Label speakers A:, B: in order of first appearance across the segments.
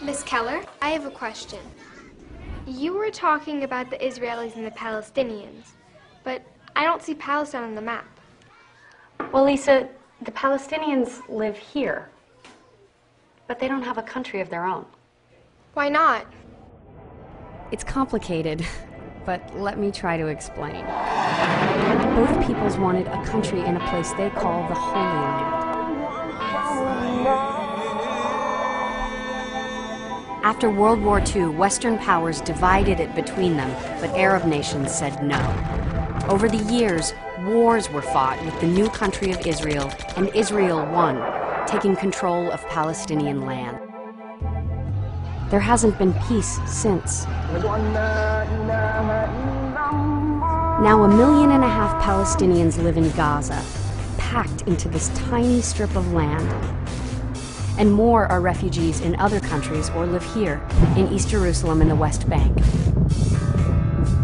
A: Miss Keller, I have a question. You were talking about the Israelis and the Palestinians, but I don't see Palestine on the map.
B: Well, Lisa, the Palestinians live here, but they don't have a country of their own.
A: Why not?
B: It's complicated, but let me try to explain. Both peoples wanted a country in a place they call the Holy Land. After World War II, Western powers divided it between them, but Arab nations said no. Over the years, wars were fought with the new country of Israel, and Israel won, taking control of Palestinian land. There hasn't been peace since. Now 1.5 million Palestinians live in Gaza, packed into this tiny strip of land. And more are refugees in other countries or live here, in East Jerusalem and the West Bank.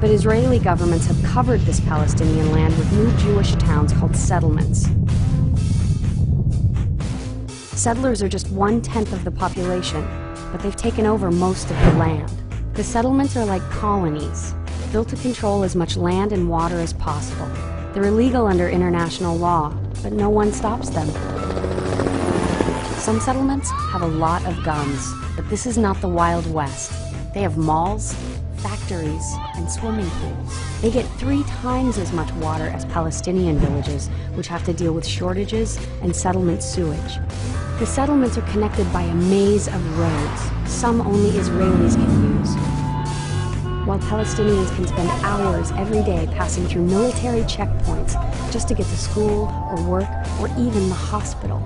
B: But Israeli governments have covered this Palestinian land with new Jewish towns called settlements. Settlers are just 1/10 of the population, but they've taken over most of the land. The settlements are like colonies, built to control as much land and water as possible. They're illegal under international law, but no one stops them. Some settlements have a lot of guns, but this is not the Wild West. They have malls, factories, and swimming pools. They get 3 times as much water as Palestinian villages, which have to deal with shortages and settlement sewage. The settlements are connected by a maze of roads, some only Israelis can use, while Palestinians can spend hours every day passing through military checkpoints just to get to school or work or even the hospital.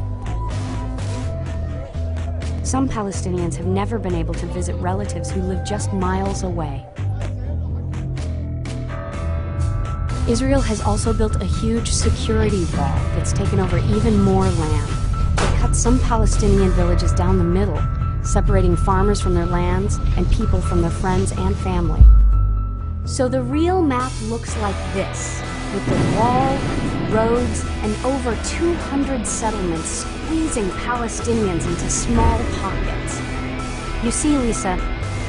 B: Some Palestinians have never been able to visit relatives who live just miles away. Israel has also built a huge security wall that's taken over even more land. They cut some Palestinian villages down the middle, separating farmers from their lands and people from their friends and family. So the real map looks like this, with the wall, roads, and over 200 settlements squeezing Palestinians into small pockets. You see, Lisa,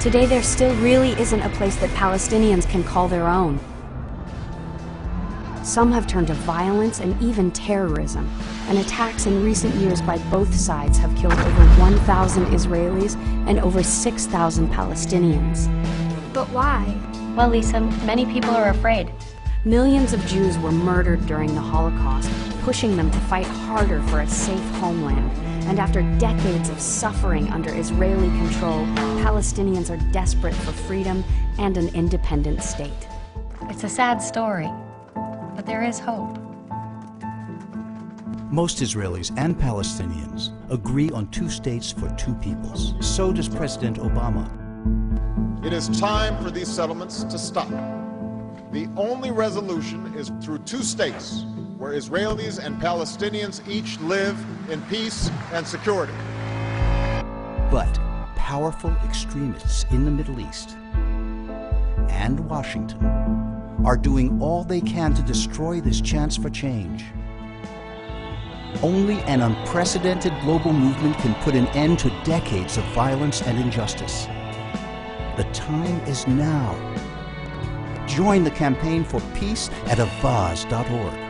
B: today there still really isn't a place that Palestinians can call their own. Some have turned to violence and even terrorism, and attacks in recent years by both sides have killed over 1,000 Israelis and over 6,000 Palestinians.
A: But why?
B: Well, Lisa, many people are afraid. Millions of Jews were murdered during the Holocaust, pushing them to fight harder for a safe homeland. And after decades of suffering under Israeli control, Palestinians are desperate for freedom and an independent state. It's a sad story, but there is hope.
C: Most Israelis and Palestinians agree on 2 states for 2 peoples. So does President Obama.
D: It is time for these settlements to stop. The only resolution is through 2 states, where Israelis and Palestinians each live in peace and security.
C: But powerful extremists in the Middle East and Washington are doing all they can to destroy this chance for change. Only an unprecedented global movement can put an end to decades of violence and injustice. The time is now. Join the campaign for peace at avaz.org.